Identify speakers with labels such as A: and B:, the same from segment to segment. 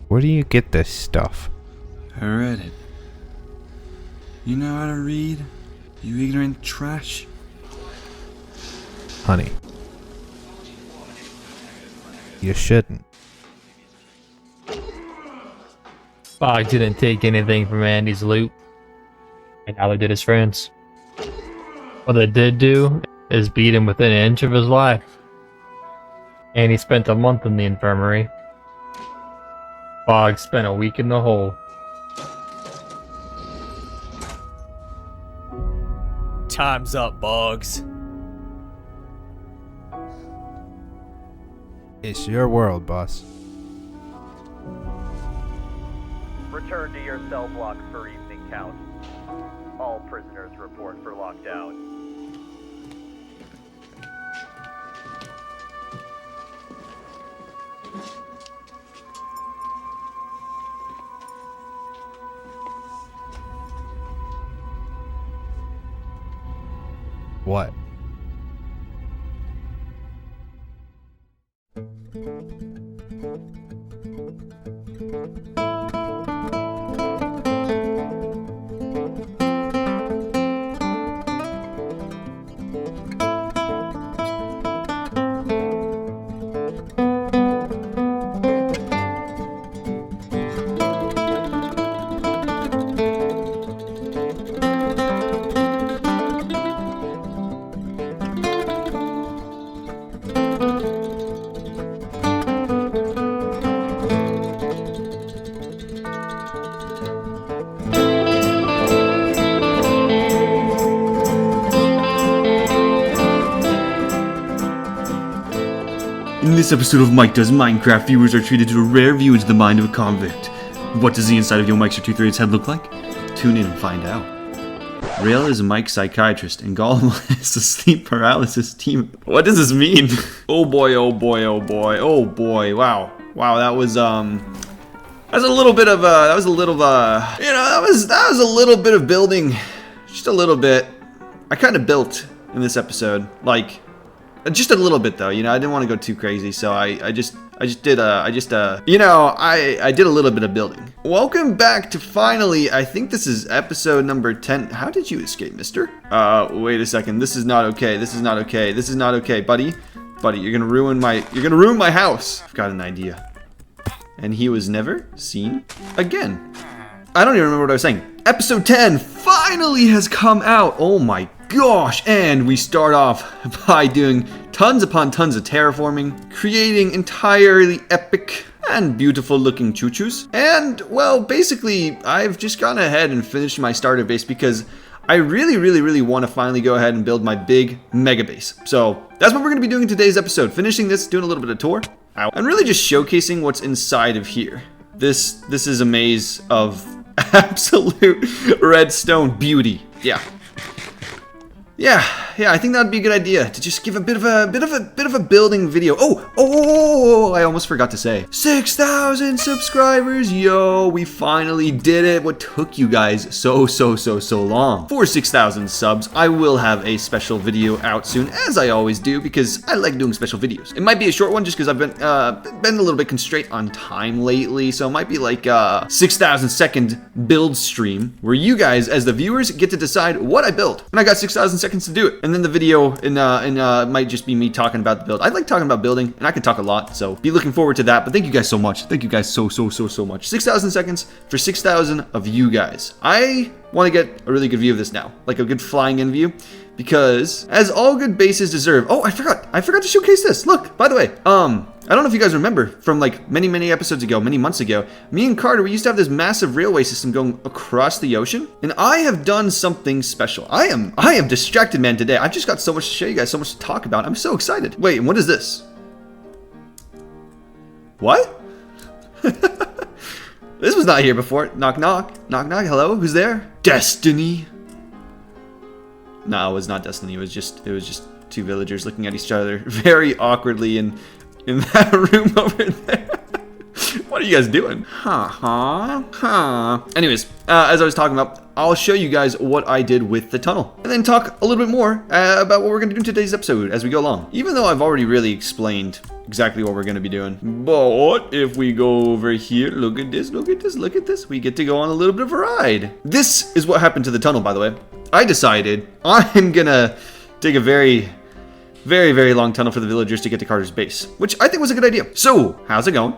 A: Where do you get this stuff?
B: I read it. You know how to read? You ignorant trash?
A: Honey. You shouldn't.
C: Bog didn't take anything from Andy's loot, and neither did his friends. What they did do is beat him within an inch of his life. Andy spent a month in the infirmary. Bog spent a week in the hole.
D: Time's up, Boggs.
A: It's your world, boss.
E: Return to your cell blocks for evening count. All prisoners report for lockdown.
A: What?
B: In this episode of Mike Does Minecraft, viewers are treated to a rare view into the mind of a convict. What does the inside of Yo Mike's or 238's head look like? Tune in and find out. Rail is Mike's psychiatrist, and Gollum is a sleep paralysis team. What does this mean? Oh boy, oh boy, oh boy, oh boy, wow. Wow, that was a little bit of, that was a little bit of building. Just a little bit. I kind of built in this episode, like, just a little bit though, you know, I didn't want to go too crazy, so I did a little bit of building. Welcome back to finally, I think this is episode number 10. How did you escape, mister? Wait a second, this is not okay, this is not okay, this is not okay, buddy. Buddy, you're gonna ruin my house. I've got an idea. And he was never seen again. I don't even remember what I was saying. Episode 10 finally has come out. Oh my gosh, and we start off by doing tons upon tons of terraforming, creating entirely epic and beautiful looking choo-choos. And, well, basically, I've just gone ahead and finished my starter base because I really want to finally go ahead and build my big mega base. So that's what we're going to be doing in today's episode. Finishing this, doing a little bit of tour, and really just showcasing what's inside of here. This is a maze of absolute redstone beauty. Yeah, I think that'd be a good idea to just give a bit of a building video. Oh, I almost forgot to say. 6,000 subscribers, yo, we finally did it. What took you guys so long? For 6,000 subs, I will have a special video out soon, as I always do, because I like doing special videos. It might be a short one just because I've been a little bit constrained on time lately, so it might be like a 6,000 second build stream where you guys, as the viewers, get to decide what I build. And I got 6,000 seconds to do it, and then the video might just be me talking about the build. I like talking about building, and I can talk a lot, so be looking forward to that. But thank you guys so much. Thank you guys so much. 6,000 seconds for 6,000 of you guys. I want to get a really good view of this now, like a good flying in view, because as all good bases deserve. Oh, I forgot to showcase this. Look, by the way, I don't know if you guys remember from like many episodes ago, many months ago, me and Carter, we used to have this massive railway system going across the ocean, and I have done something special. I am distracted, man, today. I've just got so much to show you guys, so much to talk about. I'm so excited. Wait, and what is this? What? This was not here before. Knock, knock. Knock, knock. Hello? Who's there? Destiny. No, it was not Destiny. It was just two villagers looking at each other very awkwardly in that room over there. What are you guys doing? Anyways, as I was talking about, I'll show you guys what I did with the tunnel. And then talk a little bit more about what we're going to do in today's episode as we go along. Even though I've already really explained exactly what we're going to be doing. But if we go over here, look at this, look at this, look at this. We get to go on a little bit of a ride. This is what happened to the tunnel, by the way. I decided I'm going to take a very long tunnel for the villagers to get to Carter's base, which I think was a good idea. So, how's it going?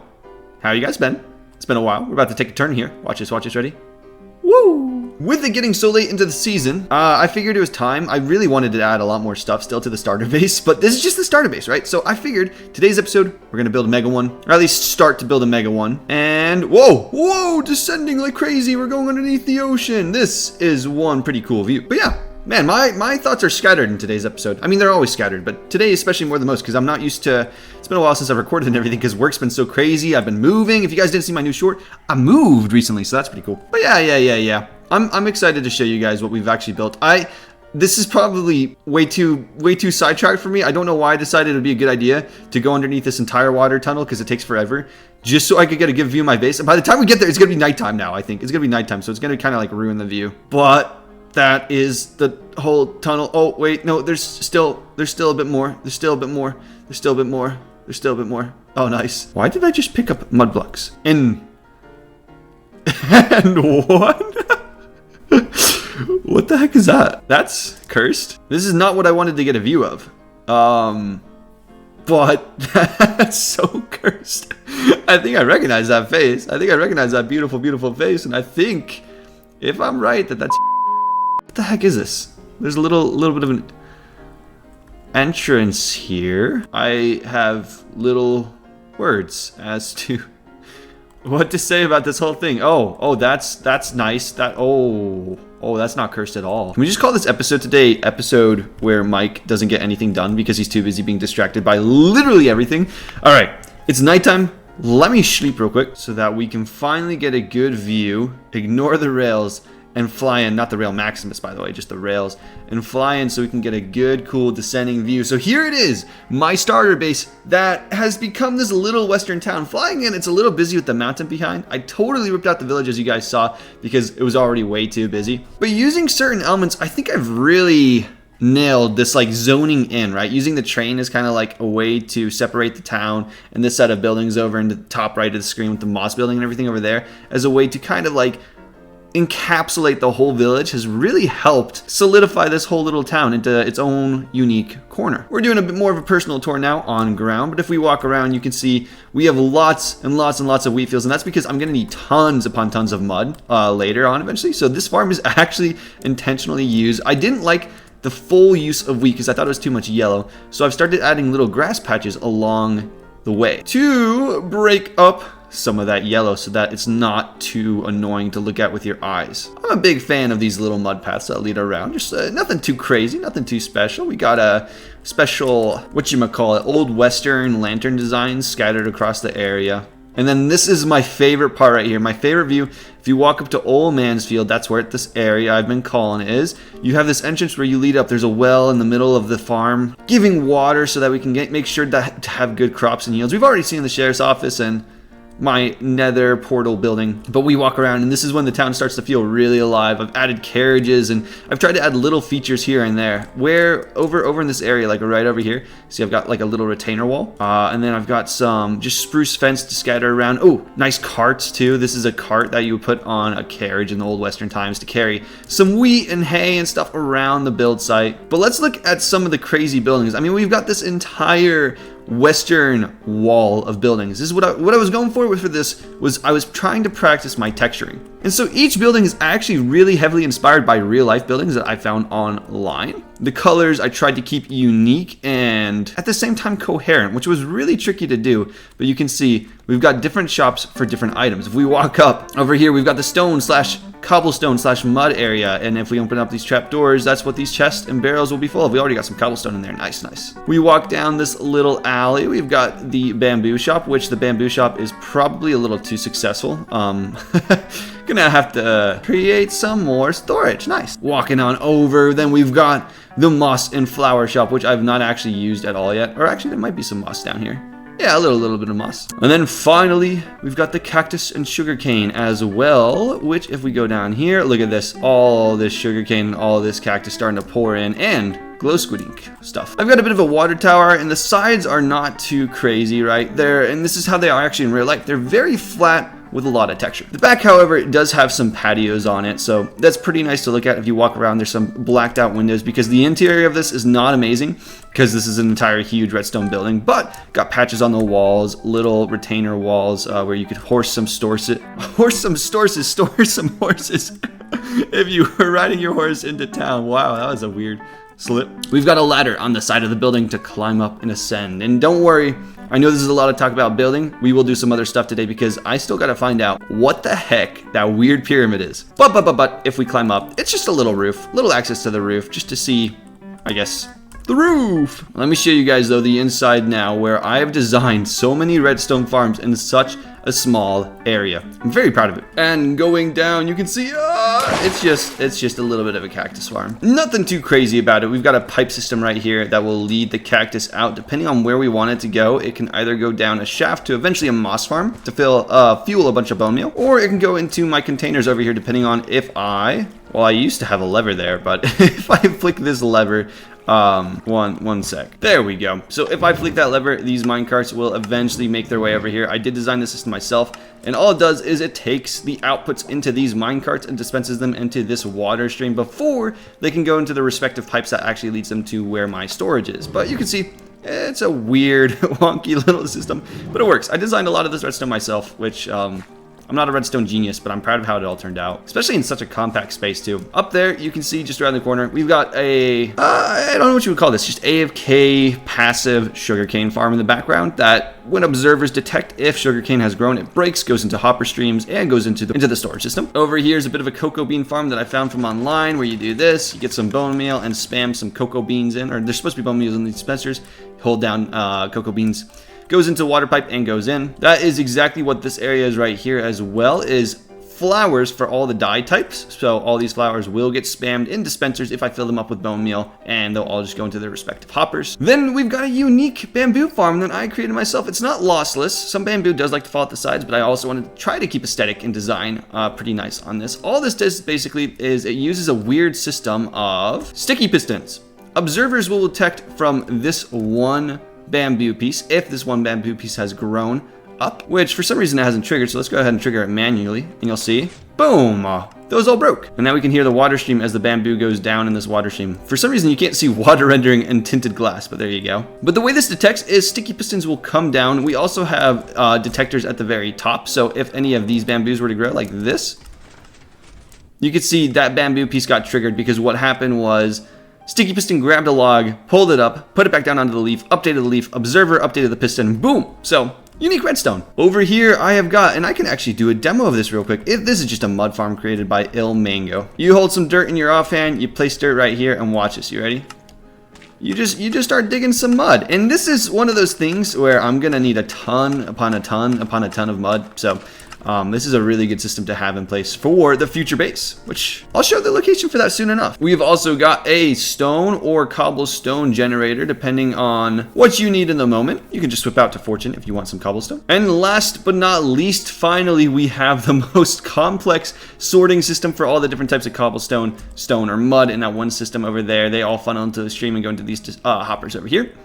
B: How you guys been? It's been a while. We're about to take a turn here. Watch this, ready? Woo! With it getting so late into the season, I figured it was time. I really wanted to add a lot more stuff still to the starter base, but this is just the starter base, right? So I figured today's episode, we're gonna build a mega one, or at least start to build a mega one. And whoa, descending like crazy. We're going underneath the ocean. This is one pretty cool view. But yeah, man, my thoughts are scattered in today's episode. I mean, they're always scattered, but today especially more than most because I'm not used to, it's been a while since I've recorded and everything because work's been so crazy. I've been moving. If you guys didn't see my new short, I moved recently, so that's pretty cool. But yeah. I'm excited to show you guys what we've actually built. This is probably way too sidetracked for me. I don't know why I decided it would be a good idea to go underneath this entire water tunnel because it takes forever, just so I could get a good view of my base. And by the time we get there, it's gonna be nighttime now. I think it's gonna be nighttime, so it's gonna kind of like ruin the view. But that is the whole tunnel. Oh wait, no, there's still a bit more. There's still a bit more. Oh nice. Why did I just pick up mud blocks? And what? What the heck is that? That's cursed. This is not what I wanted to get a view of. But that's so cursed. I think I recognize that face. I think I recognize that beautiful face. And I think, if I'm right, that's... What the heck is this? There's a little bit of an entrance here. I have little words as to what to say about this whole thing. Oh, that's nice. Oh, that's not cursed at all. Can we just call this episode today episode where Mike doesn't get anything done because he's too busy being distracted by literally everything? All right, it's nighttime. Let me sleep real quick so that we can finally get a good view. Ignore the rails and fly in, not the rail Maximus, by the way, just the rails, and fly in so we can get a good, cool descending view. So here it is, my starter base that has become this little western town. Flying in, it's a little busy with the mountain behind. I totally ripped out the village, as you guys saw, because it was already way too busy. But using certain elements, I think I've really nailed this like zoning in, right? Using the train as kind of like a way to separate the town and this set of buildings over in the top right of the screen with the moss building and everything over there as a way to kind of like encapsulate the whole village has really helped solidify this whole little town into its own unique corner. We're doing a bit more of a personal tour now on ground, but if we walk around, you can see we have lots and lots of wheat fields, and that's because I'm going to need tons upon tons of mud later on eventually. So this farm is actually intentionally used. I didn't like the full use of wheat because I thought it was too much yellow, so I've started adding little grass patches along the way to break up some of that yellow so that it's not too annoying to look at with your eyes. I'm a big fan of these little mud paths that lead around. Just nothing too crazy, nothing too special. We got a special, whatchamacallit, old western lantern designs scattered across the area. And then this is my favorite part right here. My favorite view, if you walk up to Old Mansfield, that's where this area I've been calling is. You have this entrance where you lead up. There's a well in the middle of the farm, giving water so that we can make sure to have good crops and yields. We've already seen the sheriff's office and my nether portal building, but we walk around and this is when the town starts to feel really alive. I've added carriages and I've tried to add little features here and there. Where over in this area, like right over here, see I've got like a little retainer wall, and then I've got some just spruce fence to scatter around. Oh, nice carts too. This is a cart that you would put on a carriage in the old western times to carry some wheat and hay and stuff around the build site. But let's look at some of the crazy buildings. I mean, we've got this entire western wall of buildings. This is what I was going for this was I was trying to practice my texturing. And so each building is actually really heavily inspired by real life buildings that I found online. The colors I tried to keep unique and at the same time coherent, which was really tricky to do. But you can see we've got different shops for different items. If we walk up over here, we've got the stone slash cobblestone slash mud area, and if we open up these trap doors, that's what these chests and barrels will be full of. We already got some cobblestone in there. Nice. We walk down this little alley. We've got the bamboo shop, which the bamboo shop is probably a little too successful. Gonna have to create some more storage. Nice. Walking on over, then we've got the moss and flower shop, which I've not actually used at all yet. Or actually, there might be some moss down here. Yeah, a little bit of moss. And then finally, we've got the cactus and sugarcane as well, which if we go down here, look at this, all this sugarcane and all this cactus starting to pour in, and glow squid ink stuff. I've got a bit of a water tower, and the sides are not too crazy, right? And this is how they are actually in real life. They're very flat with a lot of texture. The back, however, it does have some patios on it, so that's pretty nice to look at if you walk around. There's some blacked out windows because the interior of this is not amazing because this is an entire huge redstone building, but got patches on the walls, little retainer walls where you could store some horses if you were riding your horse into town. Wow, that was a weird slip. We've got a ladder on the side of the building to climb up and ascend. And don't worry, I know this is a lot of talk about building. We will do some other stuff today because I still got to find out what the heck that weird pyramid is. But if we climb up, it's just a little roof, little access to the roof just to see, I guess, the roof. Let me show you guys though the inside now, where I have designed so many redstone farms in such a small area. I'm very proud of it. And going down, you can see it's just a little bit of a cactus farm. Nothing too crazy about it. We've got a pipe system right here that will lead the cactus out. Depending on where we want it to go, it can either go down a shaft to eventually a moss farm to fuel a bunch of bone meal, or it can go into my containers over here depending on if I used to have a lever there, but if I flick this lever, one sec. There we go. So if I flick that lever, these minecarts will eventually make their way over here. I did design the system myself, and all it does is it takes the outputs into these minecarts and dispenses them into this water stream before they can go into the respective pipes that actually leads them to where my storage is. But you can see it's a weird, wonky little system, but it works. I designed a lot of this redstone myself, which I'm not a redstone genius, but I'm proud of how it all turned out, especially in such a compact space too. Up there, you can see just around the corner, we've got a, I don't know what you would call this, just AFK passive sugarcane farm in the background that when observers detect if sugarcane has grown, it breaks, goes into hopper streams, and goes into the storage system. Over here is a bit of a cocoa bean farm that I found from online where you do this, you get some bone meal and spam some cocoa beans in, or there's supposed to be bone meals in these dispensers, hold down cocoa beans, goes into water pipe and goes in. That is exactly what this area is right here, as well is flowers for all the dye types. So all these flowers will get spammed in dispensers if I fill them up with bone meal, and they'll all just go into their respective hoppers. Then we've got a unique bamboo farm that I created myself. It's not lossless. Some bamboo does like to fall at the sides, but I also wanted to try to keep aesthetic and design pretty nice on this. All this does basically is it uses a weird system of sticky pistons. Observers will detect from this one bamboo piece if this one bamboo piece has grown up, which for some reason it hasn't triggered, so let's go ahead and trigger it manually, and you'll see, boom, those all broke. And now we can hear the water stream as the bamboo goes down in this water stream. For some reason you can't see water rendering in tinted glass, but there you go. But the way this detects is sticky pistons will come down. We also have detectors at the very top, so if any of these bamboos were to grow like this, you could see that bamboo piece got triggered because what happened was sticky piston grabbed a log, pulled it up, put it back down onto the leaf, updated the leaf, observer updated the piston, boom! So, unique redstone. Over here I have got, and I can actually do a demo of this real quick. This is just a mud farm created by Il Mango. You hold some dirt in your offhand, you place dirt right here, and watch this. You ready? You just start digging some mud. And this is one of those things where I'm gonna need a ton upon a ton upon a ton of mud. So this is a really good system to have in place for the future base, which I'll show the location for that soon enough. We've also got a stone or cobblestone generator, depending on what you need in the moment. You can just swip out to Fortune if you want some cobblestone. And last but not least, finally, we have the most complex sorting system for all the different types of cobblestone, stone, or mud in that one system over there. They all funnel into the stream and go into these hoppers over here.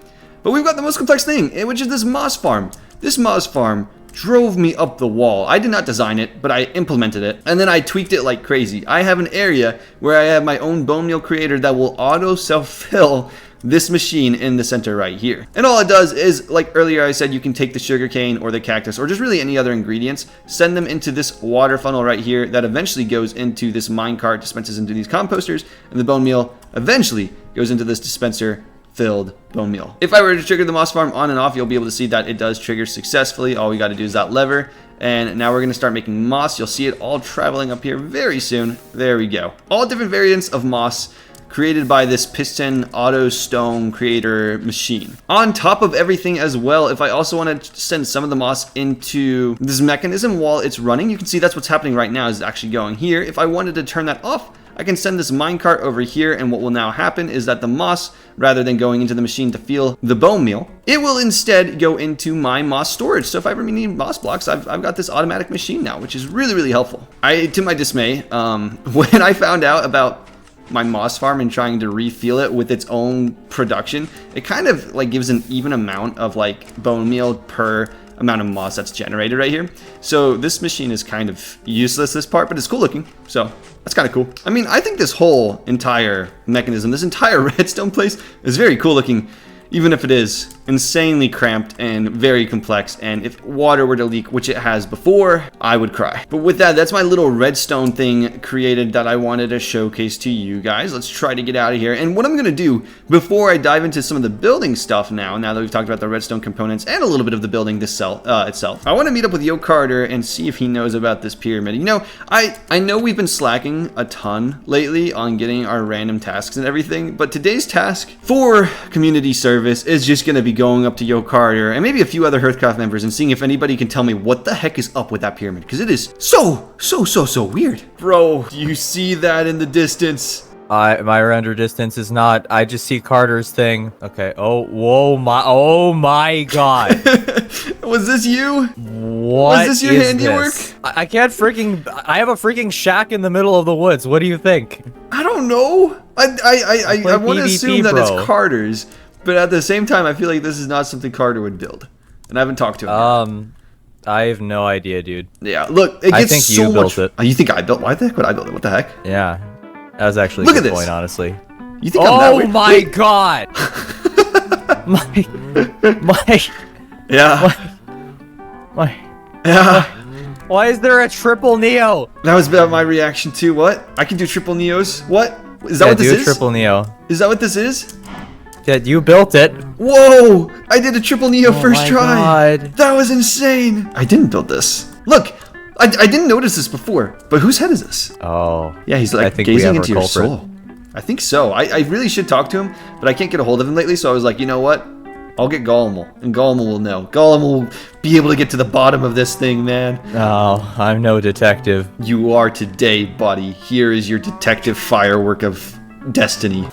B: But we've got the most complex thing, which is this moss farm. This moss farm drove me up the wall. I did not design it, but I implemented it, and then I tweaked it like crazy. I have an area where I have my own bone meal creator that will auto self-fill this machine in the center right here. And all it does is, like earlier I said, you can take the sugarcane or the cactus or just really any other ingredients, send them into this water funnel right here that eventually goes into this minecart, dispenses into these composters, and the bone meal eventually goes into this dispenser filled bone meal. If I were to trigger the moss farm on and off, you'll be able to see that it does trigger successfully. All we got to do is that lever, and now we're going to start making moss. You'll see it all traveling up here very soon. There we go. All different variants of moss created by this piston auto stone creator machine. On top of everything as well, if I also want to send some of the moss into this mechanism while it's running, you can see that's what's happening right now is actually going here. If I wanted to turn that off, I can send this minecart over here, and what will now happen is that the moss, rather than going into the machine to fuel the bone meal, it will instead go into my moss storage. So if I ever need moss blocks, I've got this automatic machine now, which is really, really helpful. To my dismay, when I found out about my moss farm and trying to refuel it with its own production, it kind of like gives an even amount of like bone meal per amount of moss that's generated right here. So this machine is kind of useless, this part, but it's cool looking. So that's kind of cool. I mean, I think this whole entire mechanism, this entire redstone place is very cool looking, even if it is insanely cramped and very complex, and if water were to leak, which it has before, I would cry. But with that, that's my little redstone thing created that I wanted to showcase to you guys. Let's try to get out of here. And what I'm gonna do before I dive into some of the building stuff now that we've talked about the redstone components and a little bit of the building itself, I want to meet up with Yo Carter and see if he knows about this pyramid. You know, I know we've been slacking a ton lately on getting our random tasks and everything, but today's task for community service is just gonna be going up to Yo Carter and maybe a few other HearthCraft members and seeing if anybody can tell me what the heck is up with that pyramid, because it is so weird. Bro, do you see that in the distance?
F: My render distance is not. I just see Carter's thing. Okay. Oh my god.
B: Was this you?
F: What
B: Was this your
F: is
B: handiwork?
F: this? I can't freaking. I have a freaking shack in the middle of the woods. What do you think?
B: I don't know. I want to
F: PvP,
B: assume that
F: bro.
B: it's Carter's, but at the same time, I feel like this is not something Carter would build, and I haven't talked to him yet.
F: I have no idea, dude.
B: Yeah, look, it gets
F: I think
B: so
F: you
B: much.
F: built it.
B: Oh, you think I built? Why the heck would I build it? What the heck?
F: Yeah, that was actually
B: Look
F: a
B: at
F: good
B: this.
F: point, honestly.
B: You think I'm that
F: Oh
B: weird?
F: my
B: Wait.
F: god!
B: Yeah.
F: my.
B: Yeah.
F: Why is there a triple neo?
B: That was about my reaction too. What? I can do triple neos. What? Is that
F: Yeah,
B: what this
F: do a
B: is?
F: triple neo.
B: Is that what this is?
F: Yeah, you built it.
B: Whoa! I did a triple neo first
F: my
B: try.
F: God.
B: That was insane. I didn't build this. Look, I didn't notice this before. But whose head is this?
F: Oh.
B: Yeah, he's
F: I
B: like
F: think we
B: gazing
F: have
B: into
F: our
B: your
F: culprit.
B: soul. I think so. I really should talk to him, but I can't get a hold of him lately. So I was like, you know what? I'll get Golem, and Golem will know. Golem will be able to get to the bottom of this thing, man.
F: Oh, I'm no detective.
B: You are today, buddy. Here is your detective firework of destiny.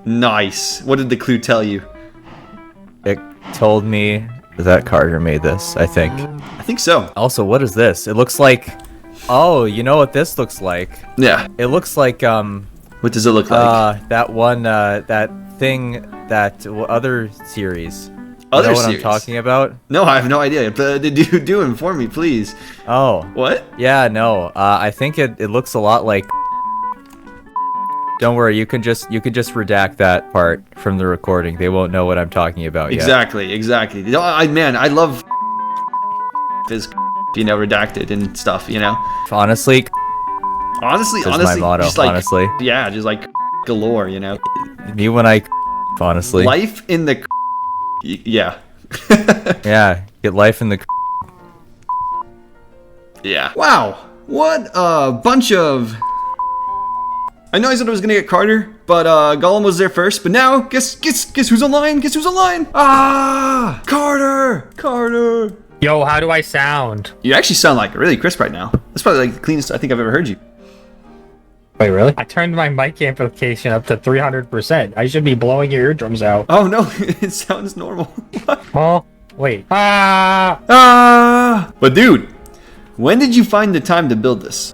B: Nice. What did the clue tell you?
F: It told me that Carter made this, I think.
B: I think so.
F: Also, what is this? It looks like... Oh, you know what this looks like?
B: Yeah.
F: It looks like,
B: What does it look like?
F: that one, that thing, that other series.
B: Other
F: you know what
B: series?
F: I'm talking about?
B: No, I have no idea. But do inform me, please.
F: Oh.
B: What?
F: Yeah, no. I think it looks a lot like... Don't worry, you can just redact that part from the recording. They won't know what I'm talking about yet.
B: Exactly. No, I love this, redacted and stuff,
F: Honestly,
B: Honestly,
F: that's my motto,
B: just like,
F: honestly.
B: yeah, just like galore,
F: Me when I... Honestly.
B: Life in the yeah.
F: Yeah, get life in the...
B: Yeah. Wow. What a bunch of... I know I said I was gonna get Carter, but Gollum was there first. But now, guess who's online? Guess who's online? Ah, Carter.
C: Yo, how do I sound?
B: You actually sound like really crisp right now. That's probably like the cleanest I think I've ever heard you.
C: Wait, really? I turned my mic amplification up to 300%. I should be blowing your eardrums out.
B: Oh no, it sounds normal.
C: Oh, wait. Ah!
B: But dude, when did you find the time to build this?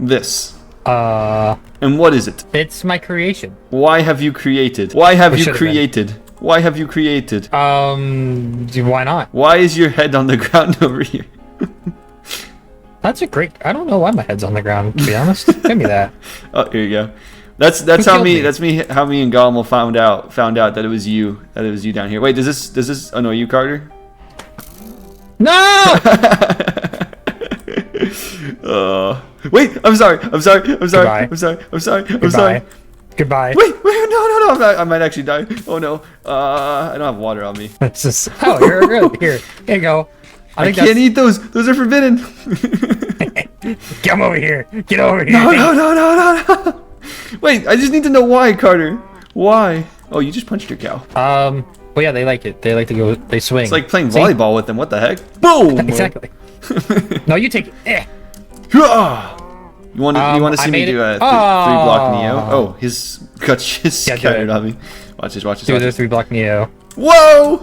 B: And what is it?
C: It's my creation.
B: Why have you created? Why have
C: It
B: you
C: should've been.
B: created? Why have you created?
C: Why not?
B: Why is your head on the ground over here?
C: That's a great... I don't know why my head's on the ground, to be honest. Give me that.
B: Oh, here you go. That's
C: Who
B: how
C: killed me?
B: how me and Gollum found out that it was you down here. Wait, does this annoy you, Carter?
C: No!
B: Wait, I'm sorry.
C: Goodbye.
B: I'm sorry.
C: Goodbye.
B: Wait, no, I might actually die. Oh no. I don't have water on me.
C: It's just... Oh, you're good. Here you go.
B: I can't eat those. Those are forbidden.
C: Come over here. Get over here.
B: No. Wait, I just need to know why, Carter. Why? Oh, you just punched your cow.
C: Well, yeah, they like it. They like to go... They swing.
B: It's like playing
C: See?
B: volleyball with them. What the heck? Boom!
C: Exactly. No, you take it.
B: Yeah. You want to see me do a 3-block Neo? Oh, his guts just scattered on me. Watch this. Watch this.
C: Do the 3-block Neo.
B: Whoa!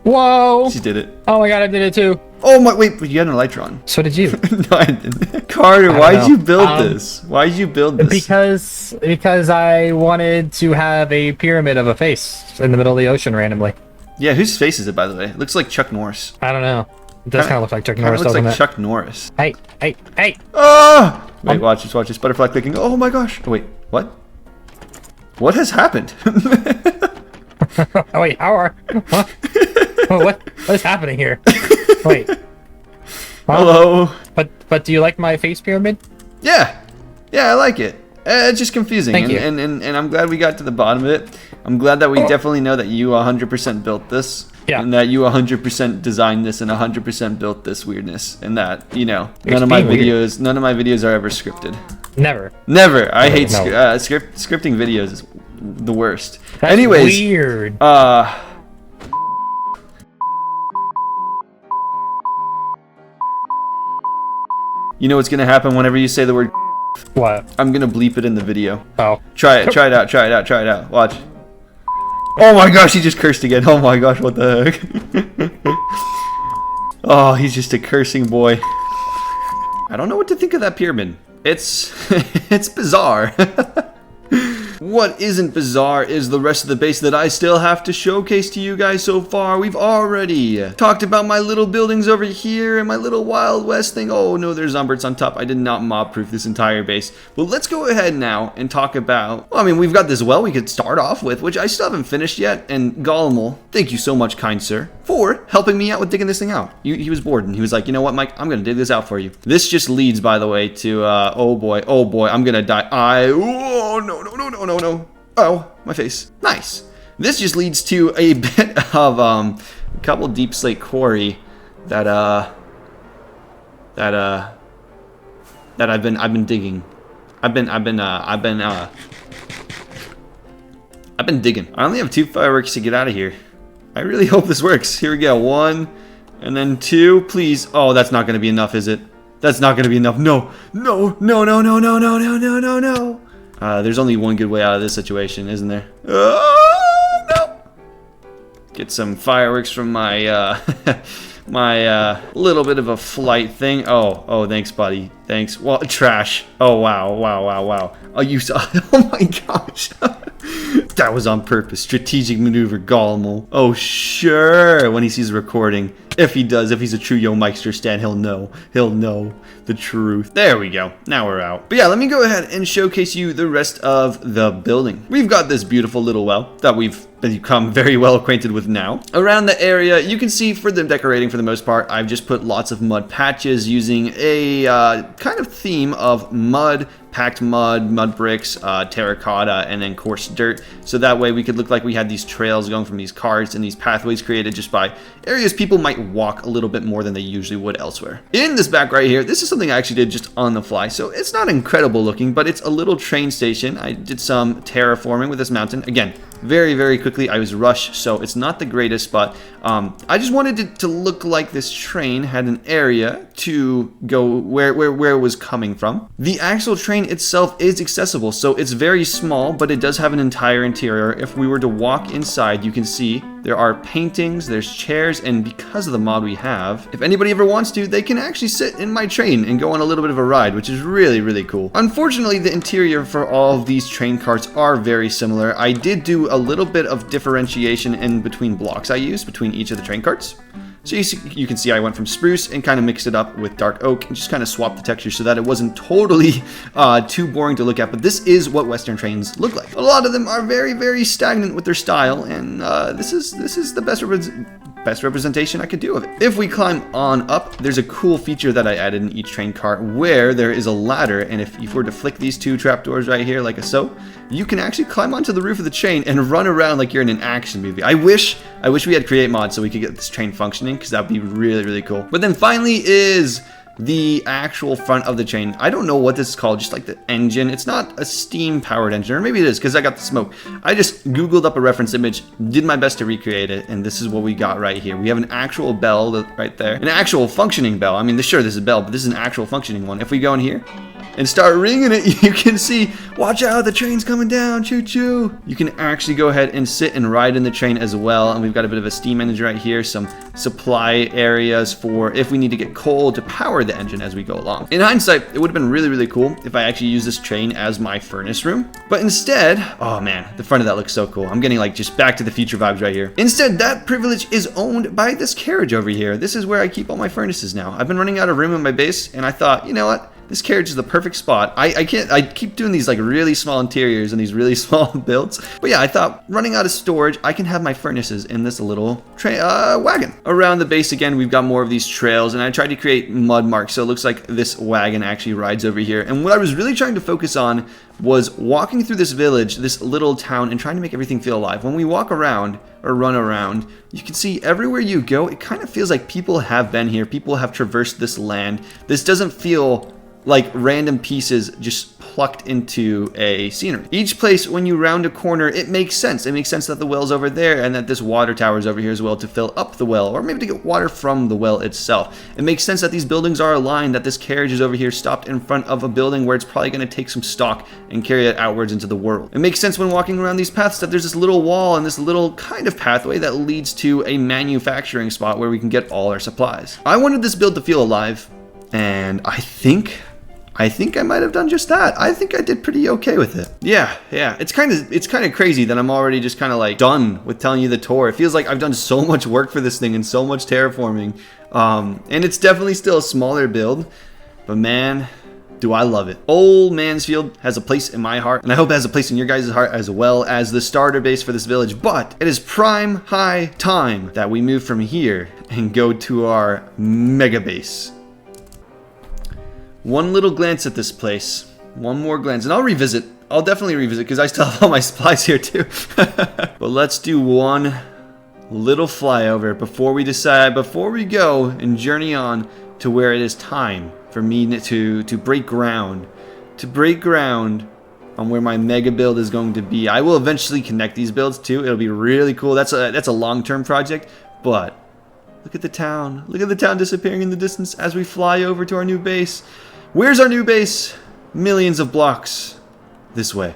C: Whoa!
B: She did it.
C: Oh my god, I did it too.
B: Oh my, wait, but you had an Elytron.
C: So did you.
B: No, I didn't. Carter, why'd you build this? Why'd you build this?
C: Because I wanted to have a pyramid of a face in the middle of the ocean randomly.
B: Yeah, whose face is it, by the way? It looks like Chuck Norris.
C: I don't know. It does kind of look like Chuck Norris,
B: looks
C: doesn't
B: like
C: it?
B: Chuck Norris.
C: Hey!
B: Ah! Wait, watch this. Butterfly clicking. Oh my gosh. Oh, wait, what? What has happened?
C: Oh wait, what? What is happening here? Wait.
B: Hello?
C: But do you like my face pyramid?
B: Yeah, I like it. It's just confusing,
C: Thank you.
B: and I'm glad we got to the bottom of it. I'm glad that we definitely know that you 100% built this,
C: Yeah.
B: and that you 100% designed this and 100% built this weirdness, and that none of my
C: being weird.
B: videos are ever scripted.
C: Never.
B: Never. I hate
C: No.
B: scripting videos. Is the worst.
C: That's
B: Anyways,
C: weird.
B: You know what's gonna happen whenever you say the word?
C: What?
B: I'm gonna bleep it in the video.
C: Oh.
B: Try it out. Watch. Oh my gosh, he just cursed again. Oh my gosh, what the heck? Oh, he's just a cursing boy. I don't know what to think of that pyramid. It's it's bizarre. What isn't bizarre is the rest of the base that I still have to showcase to you guys so far. We've already talked about my little buildings over here and my little Wild West thing. Oh no, there's Umberts on top. I did not mob-proof this entire base. But let's go ahead now and talk about, well, I mean, we've got this well we could start off with, which I still haven't finished yet. And Gollumel, thank you so much, kind sir, for helping me out with digging this thing out. He was bored and he was like, you know what, Mike, I'm gonna dig this out for you. This just leads, by the way, to, oh boy, I'm gonna die. Oh, no. Oh, my face. Nice. This just leads to a bit of a couple deep slate quarry that I've been digging. I've been digging. I only have 2 fireworks to get out of here. I really hope this works. Here we go. 1 and then 2, please. Oh, that's not going to be enough, is it? That's not going to be enough. No. There's only one good way out of this situation, isn't there? Oh, no. Get some fireworks from my my little bit of a flight thing. Oh, thanks, buddy. Thanks. Well, trash. Oh, wow. Oh, you saw. Oh my gosh. That was on purpose. Strategic maneuver, Gollumel. Oh, sure. When he sees the recording. If he does, if he's a true Yo Mikester stan, he'll know. He'll know the truth. There we go. Now we're out. But yeah, let me go ahead and showcase you the rest of the building. We've got this beautiful little well that we've become very well acquainted with now. Around the area, you can see for the decorating, for the most part, I've just put lots of mud patches using a kind of theme of mud, packed mud bricks, terracotta, and then coarse dirt. So that way we could look like we had these trails going from these carts and these pathways created just by areas people might walk a little bit more than they usually would elsewhere. In this back right here, this is something I actually did just on the fly. So it's not incredible looking, but it's a little train station. I did some terraforming with this mountain. Again, very quickly. I was rushed, so it's not the greatest, but I just wanted it to look like this train had an area to go where it was coming from. The actual train itself is accessible, so it's very small, but it does have an entire interior. If we were to walk inside, you can see there are paintings, there's chairs, and because of the mod we have, if anybody ever wants to, they can actually sit in my train and go on a little bit of a ride, which is really cool. Unfortunately, the interior for all of these train carts are very similar. I did do a little bit of differentiation in between blocks I used between each of the train carts. So you can see I went from spruce and kind of mixed it up with dark oak and just kind of swapped the texture so that it wasn't totally too boring to look at. But this is what Western trains look like. A lot of them are very stagnant with their style, and this is the best representation I could do of it. If we climb on up, there's a cool feature that I added in each train cart where there is a ladder, and if you were to flick these 2 trapdoors right here like so, you can actually climb onto the roof of the train and run around like you're in an action movie. I wish we had create mod so we could get this train functioning, because that'd be really cool. But then finally is the actual front of the train. I don't know what this is called, just like the engine. It's not a steam powered engine, or maybe it is because I got the smoke. I just googled up a reference image, did my best to recreate it, and this is what we got right here. We have an actual bell right there, an actual functioning bell. I mean, sure, this is a bell, but this is an actual functioning one. If we go in here, and start ringing it, you can see, watch out, the train's coming down, choo choo. You can actually go ahead and sit and ride in the train as well. And we've got a bit of a steam engine right here, some supply areas for if we need to get coal to power the engine as we go along. In hindsight, it would have been really, really cool if I actually used this train as my furnace room. But instead, oh man, the front of that looks so cool. I'm getting like just Back to the Future vibes right here. Instead, that privilege is owned by this carriage over here. This is where I keep all my furnaces now. I've been running out of room in my base, and I thought, you know what? This carriage is the perfect spot. I keep doing these like really small interiors and these really small builds. But yeah, I thought running out of storage, I can have my furnaces in this little wagon. Around the base again, we've got more of these trails, and I tried to create mud marks. So it looks like this wagon actually rides over here. And what I was really trying to focus on was walking through this village, this little town, and trying to make everything feel alive. When we walk around or run around, you can see everywhere you go, it kind of feels like people have been here. People have traversed this land. This doesn't feel like random pieces just plucked into a scenery. Each place, when you round a corner, it makes sense. It makes sense that the well's over there and that this water tower is over here as well to fill up the well, or maybe to get water from the well itself. It makes sense that these buildings are aligned, that this carriage is over here stopped in front of a building where it's probably going to take some stock and carry it outwards into the world. It makes sense when walking around these paths that there's this little wall and this little kind of pathway that leads to a manufacturing spot where we can get all our supplies. I wanted this build to feel alive, and I think I might have done just that. I think I did pretty okay with it. Yeah. It's kind of crazy that I'm already just kind of like done with telling you the tour. It feels like I've done so much work for this thing and so much terraforming. And it's definitely still a smaller build, but man, do I love it. Old Mansfield has a place in my heart, and I hope it has a place in your guys' heart as well as the starter base for this village. But it is prime high time that we move from here and go to our mega base. One little glance at this place. One more glance. And I'll revisit. I'll definitely revisit because I still have all my supplies here too. But let's do one little flyover before we go and journey on to where it is time for me to break ground. To break ground on where my mega build is going to be. I will eventually connect these builds too. It'll be really cool. That's a long-term project, but look at the town. Look at the town disappearing in the distance as we fly over to our new base. Where's our new base? Millions of blocks this way.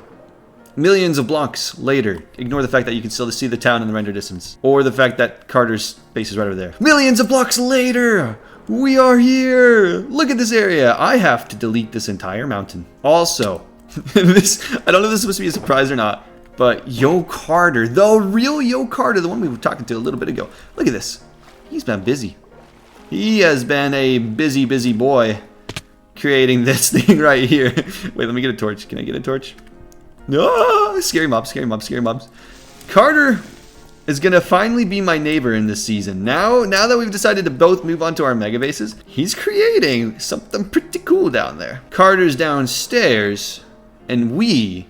B: Millions of blocks later. Ignore the fact that you can still see the town in the render distance. Or the fact that Carter's base is right over there. Millions of blocks later! We are here! Look at this area. I have to delete this entire mountain. Also, I don't know if this is supposed to be a surprise or not, but Yo Carter, the real Yo Carter, the one we were talking to a little bit ago. Look at this. He's been busy. He has been a busy, busy boy creating this thing right here. Wait, let me get a torch. Can I get a torch? No! Scary mobs, scary mobs, scary mobs. Carter is gonna finally be my neighbor in this season. Now that we've decided to both move on to our mega bases, he's creating something pretty cool down there. Carter's downstairs, and we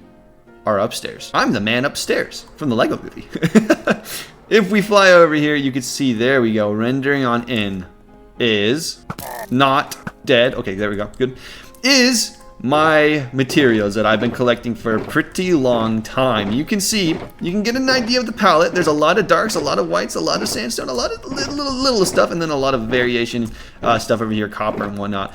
B: are upstairs. I'm the man upstairs from the Lego movie. If we fly over here, you can see, there we go, rendering on in is not dead. Okay, there we go. Good. Is my materials that I've been collecting for a pretty long time. You can see, you can get an idea of the palette. There's a lot of darks, a lot of whites, a lot of sandstone, a lot of little stuff, and then a lot of variation stuff over here, copper and whatnot.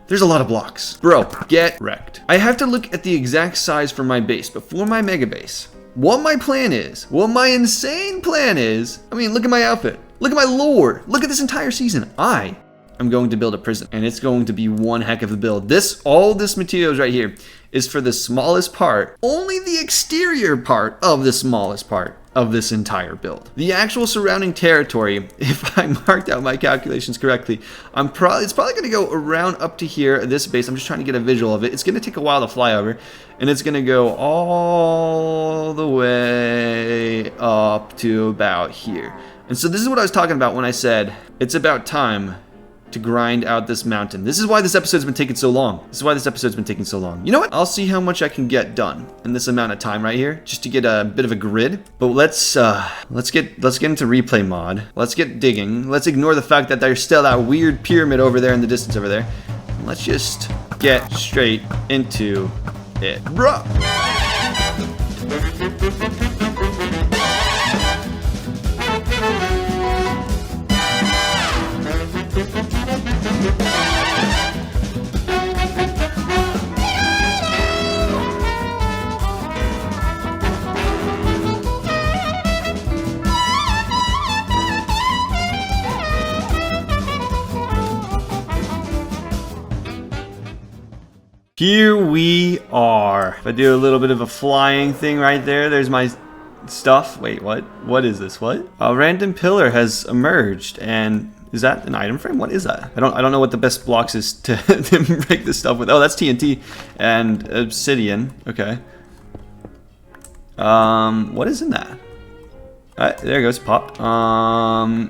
B: There's a lot of blocks. Bro, get wrecked. I have to look at the exact size for my base, but for my mega base, what my plan is, what my insane plan is, I mean, look at my outfit. Look at my lore. Look at this entire season. I am going to build a prison, and it's going to be one heck of a build. All this materials right here is for the smallest part, only the exterior part of the smallest part of this entire build. The actual surrounding territory, if I marked out my calculations correctly, it's probably going to go around up to here, this base. I'm just trying to get a visual of it. It's going to take a while to fly over, and it's going to go all the way up to about here. And so this is what I was talking about when I said it's about time to grind out this mountain. This is why this episode's been taking so long. You know what? I'll see how much I can get done in this amount of time right here, just to get a bit of a grid. But let's get into replay mod. Let's get digging. Let's ignore the fact that there's still that weird pyramid over there in the distance over there. Let's just get straight into it, bruh. Here we are. If I do a little bit of a flying thing right there, there's my stuff. Wait, what? What is this? What? A random pillar has emerged, and is that an item frame? What is that? I don't know what the best blocks is to, to break this stuff with. Oh, that's TNT and obsidian. Okay. What is in that? There it goes, pop.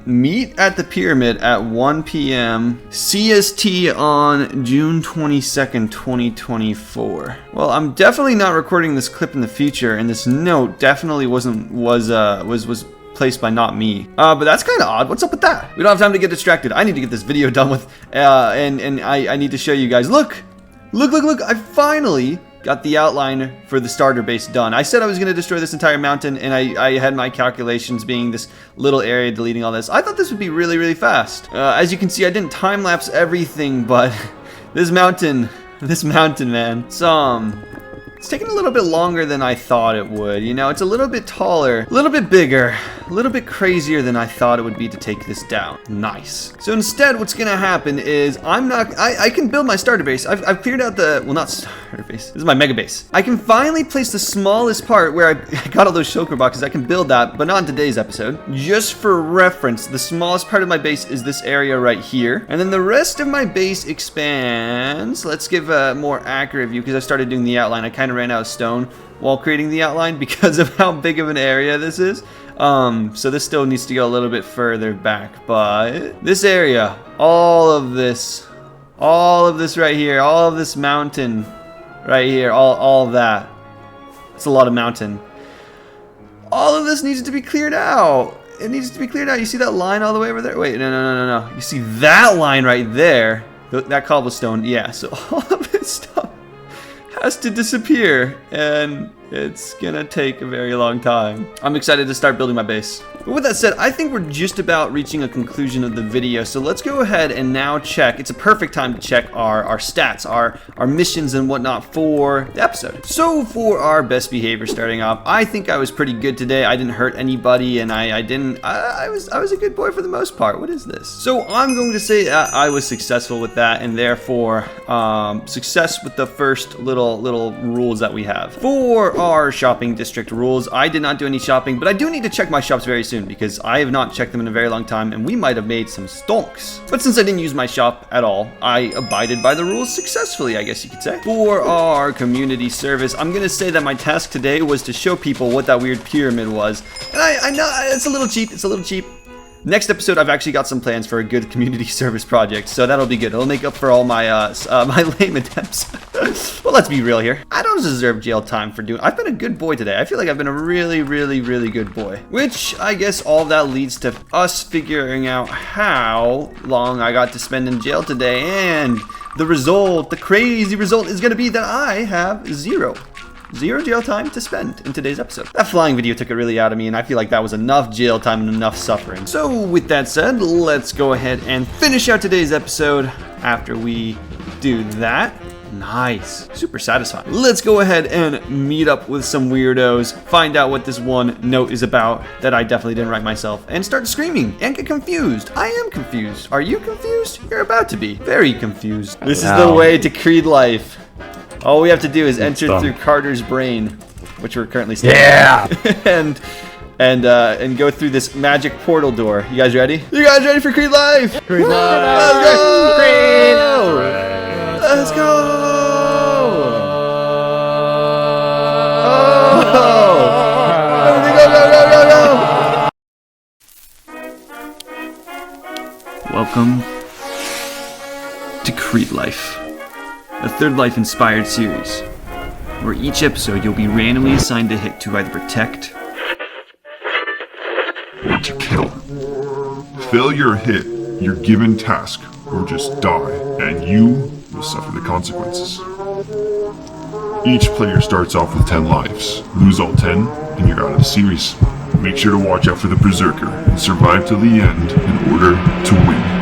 B: Meet at the pyramid at 1 p.m. CST on June 22nd, 2024. Well, I'm definitely not recording this clip in the future, and this note definitely was placed by not me. But that's kind of odd. What's up with that? We don't have time to get distracted. I need to get this video done with, and I need to show you guys. Look! I finally got the outline for the starter base done. I said I was going to destroy this entire mountain, and I had my calculations being this little area deleting all this. I thought this would be really, really fast. As you can see, I didn't time-lapse everything, but this mountain, man, it's taking a little bit longer than I thought it would. You know, it's a little bit taller, a little bit bigger, a little bit crazier than I thought it would be to take this down. Nice. So instead, what's gonna happen is I can build my starter base. I've cleared out the, well, not starter base. This is my mega base. I can finally place the smallest part where I got all those shulker boxes. I can build that, but not in today's episode. Just for reference, the smallest part of my base is this area right here. And then the rest of my base expands. Let's give a more accurate view because I started doing the outline. I kind of ran out of stone while creating the outline because of how big of an area this is. So this still needs to go a little bit further back, but this area, all of this right here, all of this mountain right here, all of that, it's a lot of mountain. All of this needs to be cleared out. It needs to be cleared out. You see that line all the way over there? Wait, no. You see that line right there? That cobblestone, yeah, so all of this stuff has to disappear, and it's gonna take a very long time. I'm excited to start building my base. But with that said, I think we're just about reaching a conclusion of the video, so let's go ahead and now check. It's a perfect time to check our stats, our missions and whatnot for the episode. So for our best behavior starting off, I think I was pretty good today. I didn't hurt anybody, and I was a good boy for the most part. What is this? So I'm going to say I was successful with that, and therefore success with the first little rules that we have. For our shopping district rules, I did not do any shopping, but I do need to check my shops very soon because I have not checked them in a very long time, and we might have made some stonks. But since I didn't use my shop at all, I abided by the rules successfully, I guess you could say. For our community service, I'm gonna say that my task today was to show people what that weird pyramid was. And I know it's a little cheap. Next episode, I've actually got some plans for a good community service project, so that'll be good. It'll make up for all my my lame attempts. Well, let's be real here. I don't deserve jail time for doing. I've been a good boy today. I feel like I've been a really good boy. Which I guess all that leads to us figuring out how long I got to spend in jail today, and the result, the crazy result, is gonna be that I have zero jail time to spend in today's episode. That flying video took it really out of me, and I feel like that was enough jail time and enough suffering. So with that said, let's go ahead and finish out today's episode after we do that. Nice. Super satisfying. Let's go ahead and meet up with some weirdos, find out what this one note is about that I definitely didn't write myself, and start screaming and get confused. I am confused. Are you confused? You're about to be. Very confused. This is the way to Creed life. All we have to do is enter through Carter's brain, which we're currently studying. Yeah! and go through this magic portal door. You guys ready? You guys ready for Creed Life? Creed Life! Let's go! Creed Life! Let's go! Oh! Everything go! Welcome to Creed Life, a Third Life inspired series, where each episode you'll be randomly assigned a hit to either protect
G: or to kill. Fail your hit, your given task, or just die, and you will suffer the consequences. Each player starts off with 10 lives. Lose all 10, and you're out of the series. Make sure to watch out for the Berserker and survive to the end in order to win.